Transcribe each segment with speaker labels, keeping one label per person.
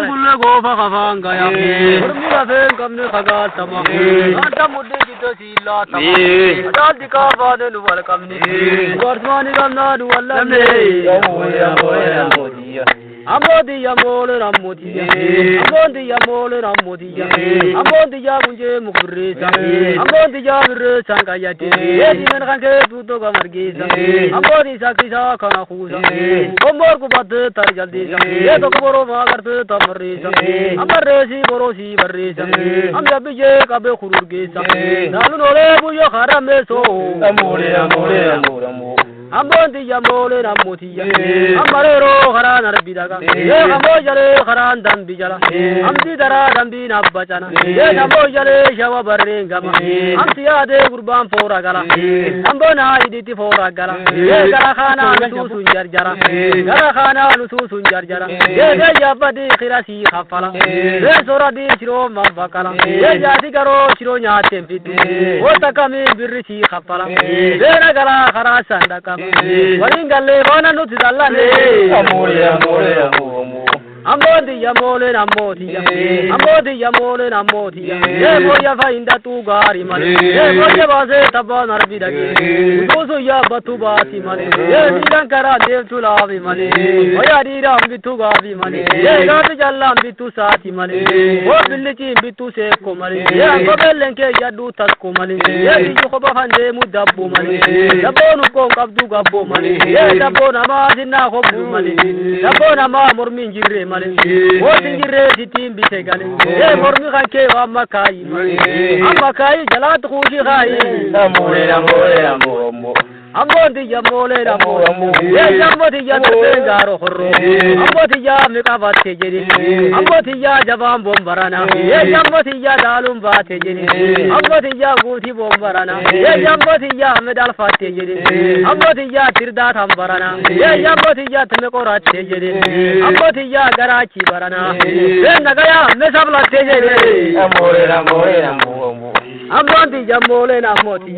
Speaker 1: kulle gofa kafanga ya urmira fen kamne khaga tama anta mudde jiddo sila tama dal dikavane nu wal kamne gormani gamna nu wallamne Amodi ya mole ramodi ya Amodi ya mole ramodi ya Amodi ya bunje mukurisa Amodi ya bursa kayati Yedi men kanke tuto kamargisa Amodi sakisa kana khuza Omor ko bad tar jaldi sa Ye to boro magar te tamarisa Amaresi borosi barisa Am jabije kabe khururgisa Dalu nole buyo kharame so Ambondi ya mole ramodi ya Amarero kharana rabidaga Ye kamojale kharan dambi jala Amdi dara dambi nabbachana Ye kamojale shawa barrengama Amti ade gurban fora gala Ambona iditi fora gala Ye gara khana nusu jarjara Gara khana nusu jarjara Ye jabadi khirasi khafala Ye soradi shiro mabakala Ye jati garo shiro nyate mfitu Ota kami birrisi khafala Ye nagala khara sandaka Waringale wana nuti dallane Amodi ya mole ramodi ya Amodi ya mole ramodi ya Ye boya fainda tu gari male Ye boya baze taba narbida ke Udusu ya batu bati male Ye nilankara dev tulavi male Oya dira ambitu gavi male Ye gavi jalla ambitu sati male O billichi ambitu seko male Ye angobelenke yadu tasko male Ye biyu khoba hande mudabbo male Dabbo nuko kabdu gabbo male Ye dabbo nama zinna khobdu male Dabbo nama murmin jirre male O singire sitim bisegale Ye mormi khanke wa makai male Amakai jalat khushi khai Ambondi ya mole ramodi Ye jambodi ya tengaro khorro Ambodi ya mikavate jeri Ambodi ya javam bombarana Ye jambodi ya dalum bate jeri Ambodi ya guti bombarana Ye jambodi ya medal fate jeri Ambodi ya tirda thambarana Ye jambodi ya tmekorate jeri Ambodi ya garachi barana Ye nagaya mesabla jeri Ambondi ya mole ramodi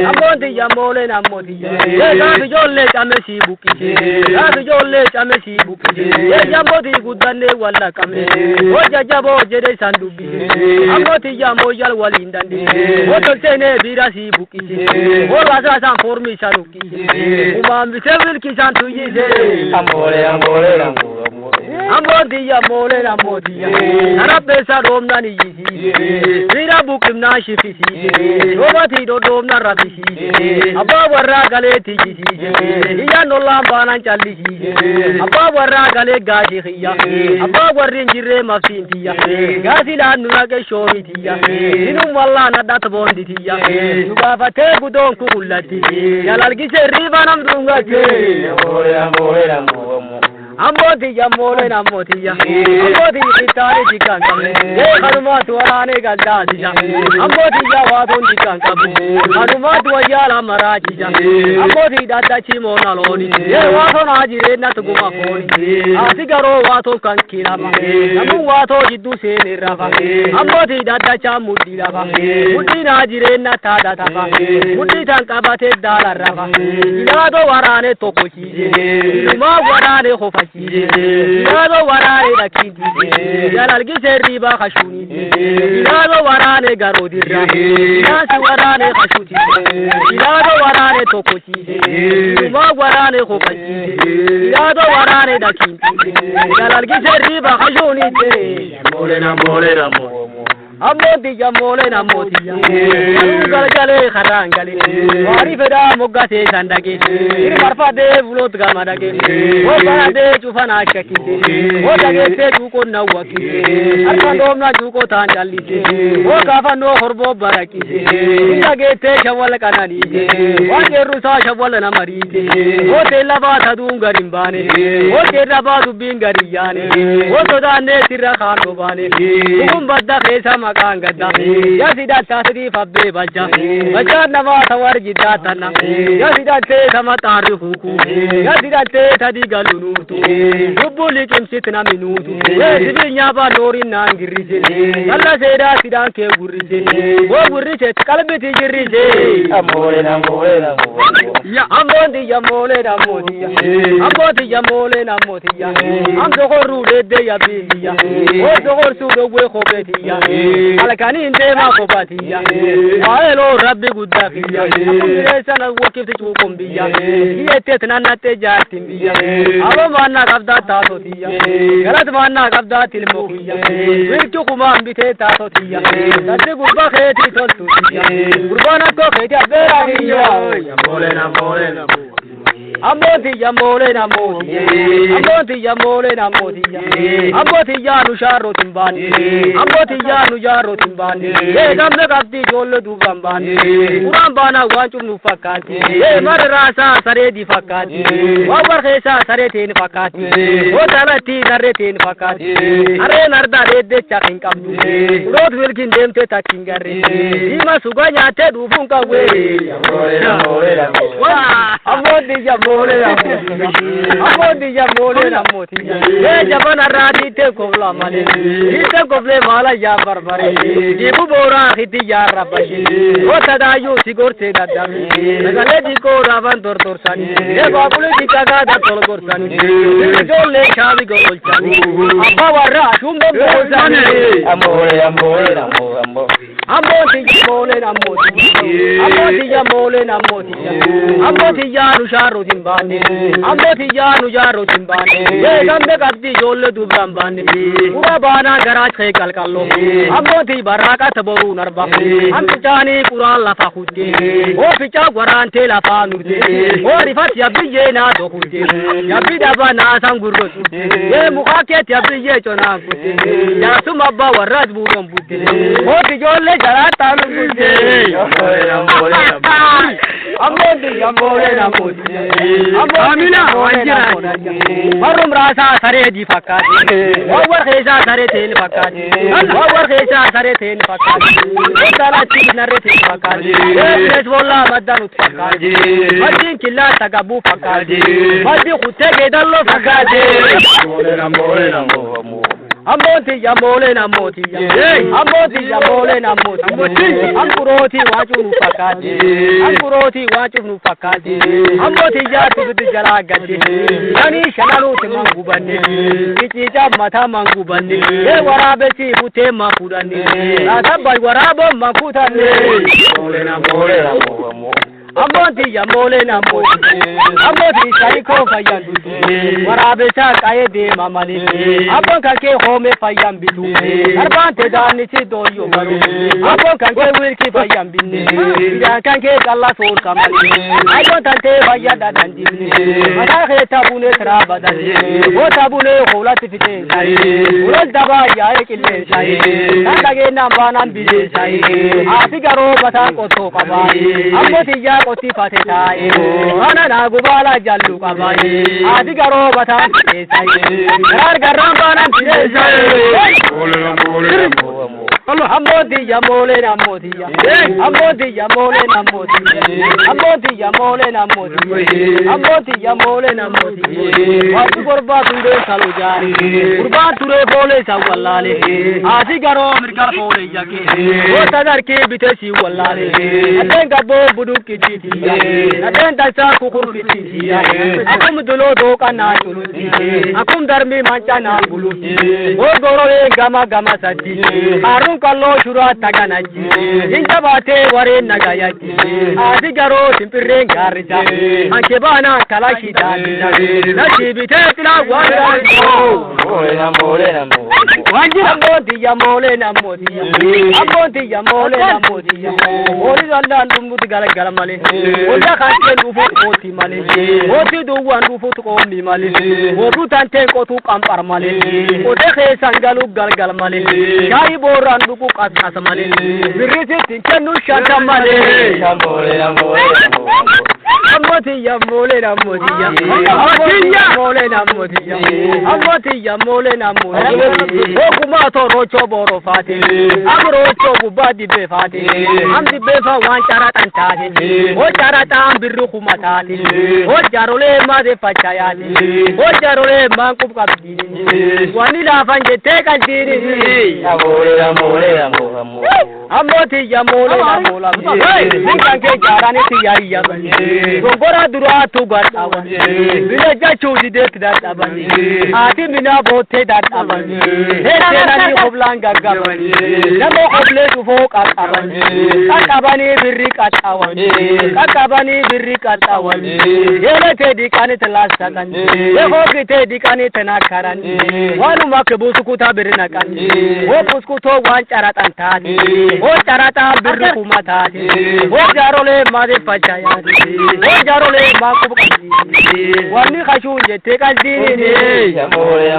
Speaker 1: Ambondi ya mole ramodi Ye gafi jolle chamesi buki Gafi jolle chamesi buki Ye jambodi gudane wala kame O jajabo jede sandubi Amboti ya moyal walindandi O tolsene birasi buki O lasa san formi sanuki Umam bisevil kisan tuyize Ambodi ya mole ramodi Narapesa romna ni yisi Vira bukim na shifisi Romati do domna rabisi Abba warra gale tijisi Iya nolam banan chalisi Abba warra gale gaji khiya Abba warrin jirre mafsintiya Gazi la nurage shoritiya Inum walla nadat bonditiya Subafate gudon kullati Yalal gise ribanam dungake Ambodi ya mole ramodi ya Ambodi kitari jikanga Ye kharumatu warane galdadi ya Ambodi ya wadon jikanga Kharumatu wajala maraji ya Ambodi dada chimo naloni Ye wato najire natuguma koni Asigaro wato kankina ba Namu wato jiddu seni rafa Ambodi dada chamudi rafa Mudi najire natada tafa Mudi tankabate dala rafa Ilado warane tokochi Iluma warane khofa Yado warane dakidi Yalal gise riba khashuni Yado warane garodira Yasi warane khashuti Yado warane tokochi Yuma warane khofachi Yado warane dakidi Yalal gise riba khashuni Mole na Amodi ya mole na modi ya Galgale kharangale Wari feda mogate sandage Marfa de vlot gamadage O barade chufana shakite O dagete chuko na wakite Almandom na chuko tanjalite O kafano horbo barakite Dagete shawal kanani Wage rusa shawal na marite O telaba thadunga rimbane O telaba dubinga riyane O sodane sirra khano bane Kumbadda khesa maqaan gadda yasida tasri fabbe baja baja nama tawar jidatana yasida te sama tarihuku yasida te tadi galunutu dubuli kimsitna minutu dibinya ba nori nangirije alla seda sidan ke gurije wo gurije kalbiti jirije amore ya ambondi ya mole na modiya ambodi ya mole na modiya amdo goru de ya biya o do gor su do we khobetiya alakani inde ma khobatiya aelo rabbi gudafiya sana wakifti chukumbiya yete tanana te jatimbiya alo manna qabda tasotiya galat manna qabda tilmokiya wirtu kuma ambite tasotiya tadde gurba kheti toltuya gurbana ko kheti abera hiya mole na Amoti ya mole na moti, amoti ya mole na moti, amoti ya nu sharo timbani, amoti ya nu jaro timbani. Gamne kapti jolo du gambani, urambana wanchu nu fakati. Marrasa sare di fakati, wawar khesa sare ten fakati, otalati sare ten fakati. Are narda de chakin kaptu, rod wilkin demte takingare. Ima suganya te du funka we. Amoti ya mole na amodi ya mole na moti ye jabana radi te kovla male ite kovle mala ya barbare jibu bora khiti ya rabashi o tadayu sigor te dadami nagale di ko ravan dor sani ye babule di kaga da tol gor sani jolle chavi gol sani abba warra shumbo gol sani amore na amodi ya mole na moti amodi ya mole na moti amodi ya rusharo timbani amoti ya nu jaro timbani ye gambe kabdi jolle du brambani ura bana garaj khe kalkallo amoti baraka taboru narba amtani quran la fa khudde o ficha garante la fa nurde o rifat yabiye na do khudde yabida bana sangurro ye muqaket yabiye chona khudde ya sumabba warad burom budde o ti jolle jarata lu budde amoti ya mole na moti amina wajira marum rasa sare di fakati wawar khesa sare tel fakati wawar khesa sare tel fakati tala ti nare tel fakati es wala madan fakati madin killa tagabu fakati madi khutege dallo fakati amoti ya mole na moti amoti ya mole na moti amkuroti waju fakati amkuroti waju fakati amoti ya tibdi jala gadi yani shanalu timangu banne kichija mata mangu banne e warabe si bute mafudani adabal warabo mafutane mole na amoti ya mole na moti amoti saiko fayandu warabe sa kaye de mamali abon kake home fayam bitu arbante dani ci do yo baru abon kake wirki fayam binne ya kake Allah so kamali abon tante fayada dandi mata khe tabune trabada o tabune khulati fite sai urol daba ya ekille sai kage nambana bide sai afigaro bata ko to kabai amoti ya koti fate tai ana na gubala jallu kabai adigaro bata sai gar garam bana bide sai Allah amodi ya mole na moti ya amodi ya mole na moti amodi ya mole na moti amodi ya mole na moti wa gurba tunde salu jari gurba ture bole sa wallale adigaro mirgar bole yake o tadar ke bitesi wallale aten gabo budu kiti aten dasa kukur kiti akum dulo do kana tuluti akum darmi mancha na buluti o doro e gama sadi arun kallo shura taganaji inta bate ware nagayaji adigaro simpire garja anke bana kalashi dana nashi bitela wanda mole na wanjira amodi ya mole na modi amodi ya mole na modi ori dalla ndumudi gala male oja kante ndufu oti male oti do wandu futu ko mi male odu tante ko tu kampar male ode khe sangalu gal male kai borandu ku kasas male birisi tinkenu shata male Amoti ya mole na moti ya. Amoti ya mole na moti ya. Amoti ya mole na moti ya. Okuma to rocho boro fati. Amrocho bubadi be fati. Amdi be fa wan charatan tati. O charatan birru kumatati. O jarole ma de pachayati. O jarole ma kup kabdi. Wani la fanje te kaldiri. Ya mole. Amoti ya mole na mola. Ninkanke jarani tiyari ya bani. Gongora dura tu gata bani. Bilaja chudi det dat abani. Ati mina bote dat abani. Hete nani oblanga gabani. Namo oble tu fok abani. Kakabani birri katawani. Kakabani birri katawani. Yele te dikani telasa kani. Yehogi te dikani tenakarani. Wanu makbusu kuta birina kani. O puskuto wan charatan tani. O charata birru kumatani. O jarole made pachayani. O jarole makub kani. Wani khashunje te kaldini. Amore.